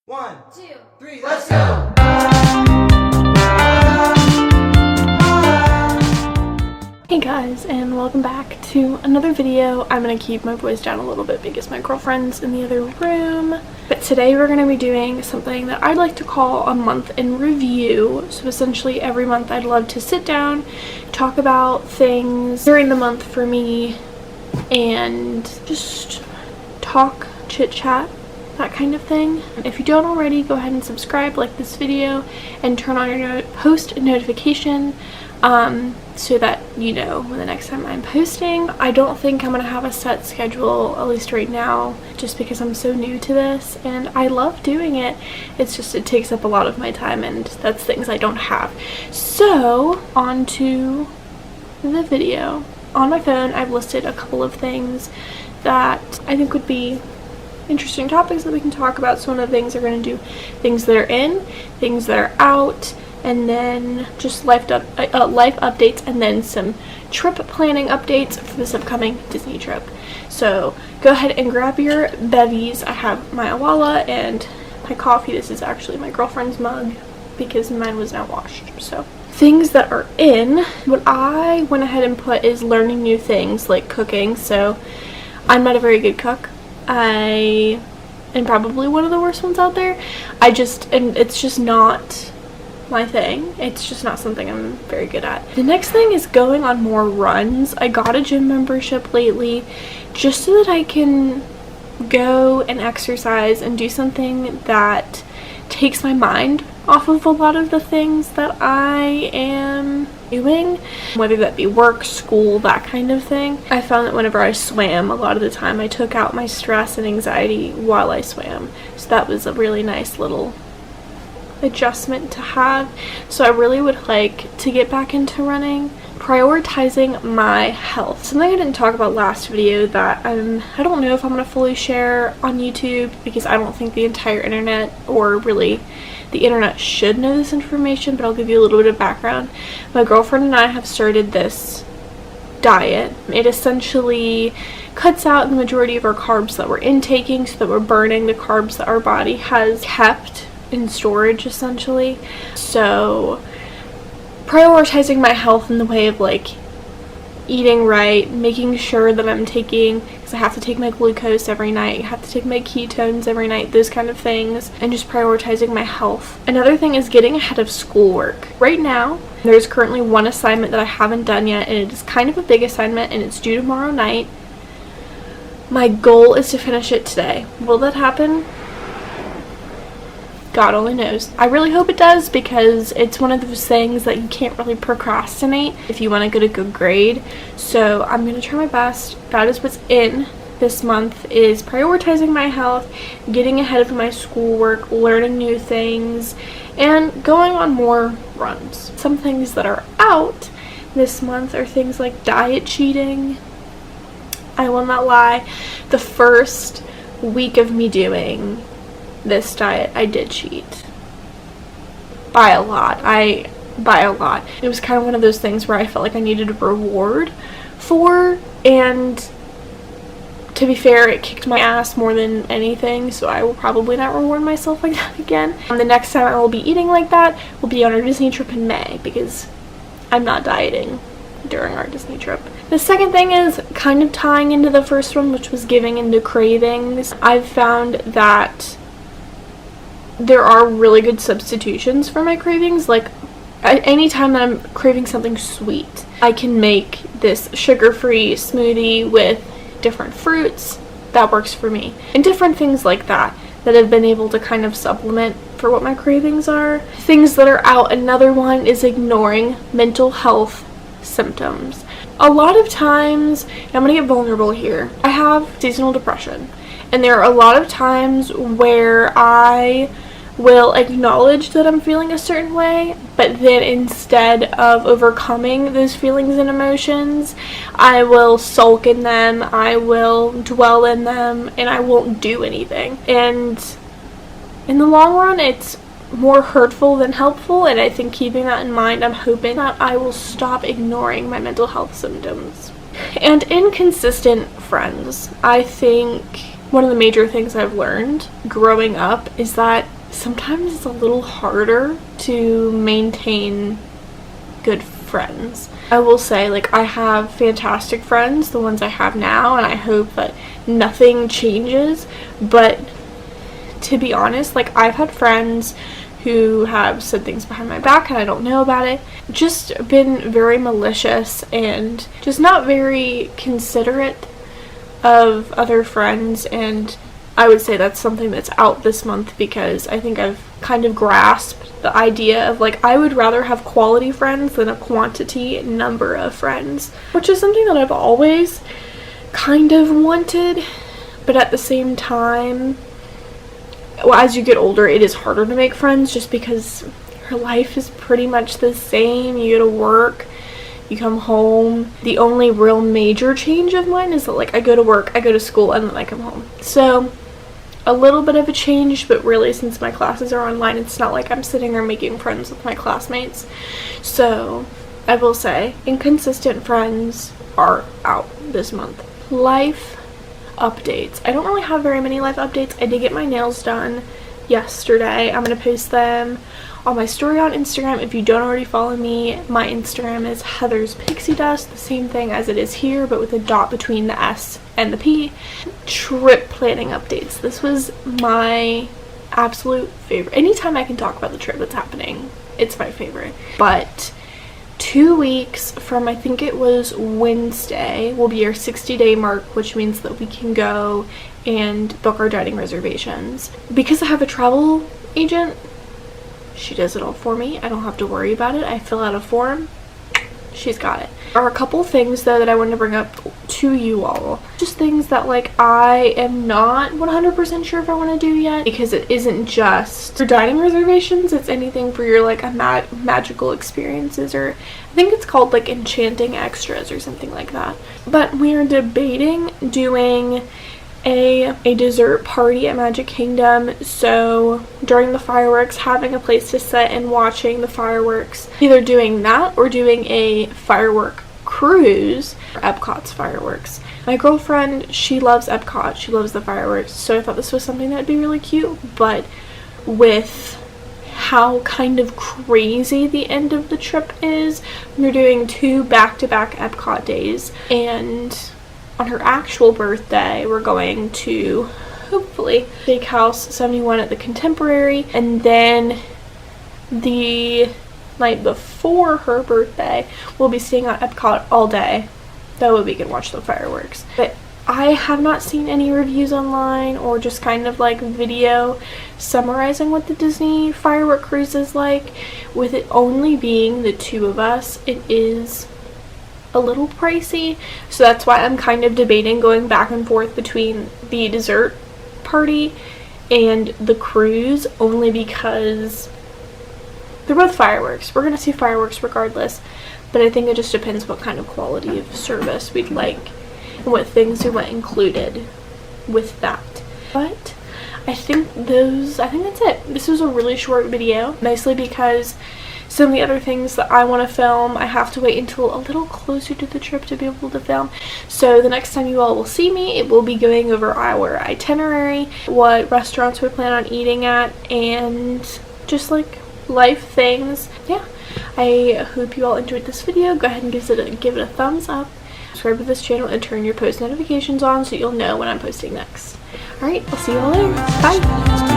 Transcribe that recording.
1, 2, 3, let's go! Hey guys, and welcome back to another video. I'm gonna keep my voice down a little bit because my girlfriend's in the other room. But today we're gonna be doing something that I'd like to call a month in review. So essentially every month I'd love to sit down, talk about things during the month for me, and just talk, chit chat, that kind of thing. If you don't already, go ahead and subscribe, like this video, and turn on your post notification so that you know when the next time I'm posting. I don't think I'm gonna have a set schedule, at least right now, just because I'm so new to this and I love doing it. It's just it takes up a lot of my time and that's things I don't have. So on to the video. On my phone I've listed a couple of things that I think would be interesting topics that we can talk about. So one of the things are going to do things that are in, things that are out, and then just life updates, and then some trip planning updates for this upcoming Disney trip. So go ahead and grab your bevies. I have my Awala and my coffee. This is actually my girlfriend's mug because mine was not washed. So things that are in, what I went ahead and put is learning new things like cooking. So I'm not a very good cook. I am probably one of the worst ones out there. And it's just not my thing. It's just not something I'm very good at. The next thing is going on more runs. I got a gym membership lately just so that I can go and exercise and do something that takes my mind off of a lot of the things that I am doing, whether that be work, school, that kind of thing. I found that whenever I swam, a lot of the time I took out my stress and anxiety while I swam. So that was a really nice little adjustment to have. So I really would like to get back into running. Prioritizing my health. Something I didn't talk about last video that I don't know if I'm going to fully share on YouTube because I don't think the entire internet, or really the internet, should know this information, but I'll give you a little bit of background. My girlfriend and I have started this diet. It essentially cuts out the majority of our carbs that we're intaking so that we're burning the carbs that our body has kept in storage, essentially. So prioritizing my health in the way of like eating right, making sure that I'm taking, because I have to take my glucose every night, I have to take my ketones every night, those kind of things, and just prioritizing my health. Another thing is getting ahead of schoolwork. Right now, there's currently one assignment that I haven't done yet, and it is kind of a big assignment, and it's due tomorrow night. My goal is to finish it today. Will that happen? God only knows. I really hope it does because it's one of those things that you can't really procrastinate if you want to get a good grade. So I'm going to try my best. That is what's in this month, is prioritizing my health, getting ahead of my schoolwork, learning new things, and going on more runs. Some things that are out this month are things like diet cheating. I will not lie. The first week of me doing this diet, I did cheat by a lot. It was kind of one of those things where I felt like I needed a reward for, and to be fair, it kicked my ass more than anything, so I will probably not reward myself like that again. The next time I will be eating like that will be on our Disney trip in May, because I'm not dieting during our Disney trip. The second thing is kind of tying into the first one, which was giving into cravings. I've found that there are really good substitutions for my cravings. Like anytime that I'm craving something sweet, I can make this sugar-free smoothie with different fruits. That works for me. And different things like that have been able to kind of supplement for what my cravings are. Things that are out, another one is ignoring mental health symptoms. A lot of times, and I'm gonna get vulnerable here, I have seasonal depression, and there are a lot of times where I will acknowledge that I'm feeling a certain way, but then instead of overcoming those feelings and emotions, I will sulk in them, I will dwell in them, and I won't do anything. And in the long run, it's more hurtful than helpful, and I think keeping that in mind, I'm hoping that I will stop ignoring my mental health symptoms. And inconsistent friends. I think one of the major things I've learned growing up is that sometimes it's a little harder to maintain good friends. I will say, like, I have fantastic friends, the ones I have now, and I hope that nothing changes. But to be honest, like, I've had friends who have said things behind my back and I don't know about it, just been very malicious and just not very considerate of other friends. And I would say that's something that's out this month, because I think I've kind of grasped the idea of, like, I would rather have quality friends than a quantity number of friends, which is something that I've always kind of wanted. But at the same time, well, as you get older, it is harder to make friends just because your life is pretty much the same. You go to work, you come home. The only real major change of mine is that, like, I go to work, I go to school, and then I come home. So a little bit of a change, but really, since my classes are online, it's not like I'm sitting there making friends with my classmates. So I will say inconsistent friends are out this month. Life updates. I don't really have very many life updates. I did get my nails done yesterday. I'm going to post them on my story on Instagram. If you don't already follow me, my Instagram is Heather's Pixie Dust, the same thing as it is here, but with a dot between the S and the P. Trip planning updates. This was my absolute favorite. Anytime I can talk about the trip that's happening, it's my favorite. But 2 weeks from, I think it was Wednesday, will be our 60-day mark, which means that we can go and book our dining reservations. Because I have a travel agent, she does it all for me. I don't have to worry about it. I fill out a form, she's got it. There are a couple things though that I wanted to bring up to you all. Just things that, like, I am not 100% sure if I want to do yet, because it isn't just for dining reservations, it's anything for your, like, magical experiences, or I think it's called, like, enchanting extras or something like that. But we are debating doing a dessert party at Magic Kingdom, so during the fireworks, having a place to sit and watching the fireworks. Either doing that or doing a firework cruise for Epcot's fireworks. My girlfriend, she loves Epcot, she loves the fireworks, so I thought this was something that would be really cute. But with how kind of crazy the end of the trip is, we're doing 2 back-to-back Epcot days, and on her actual birthday, we're going to, hopefully, Steakhouse 71 at the Contemporary, and then the night before her birthday, we'll be staying at Epcot all day. That way we can watch the fireworks. But I have not seen any reviews online or just kind of like video summarizing what the Disney firework cruise is like. With it only being the 2 of us, it is a little pricey, so that's why I'm kind of debating going back and forth between the dessert party and the cruise, only because they're both fireworks. We're gonna see fireworks regardless, but I think it just depends what kind of quality of service we'd like and what things we want included with that. But I think that's it. This was a really short video, mostly because some of the other things that I want to film, I have to wait until a little closer to the trip to be able to film. So the next time you all will see me, it will be going over our itinerary, what restaurants we plan on eating at, and just like life things. Yeah, I hope you all enjoyed this video. Go ahead and give it a thumbs up. Subscribe to this channel and turn your post notifications on so you'll know when I'm posting next. Alright, I'll see you all later. Bye!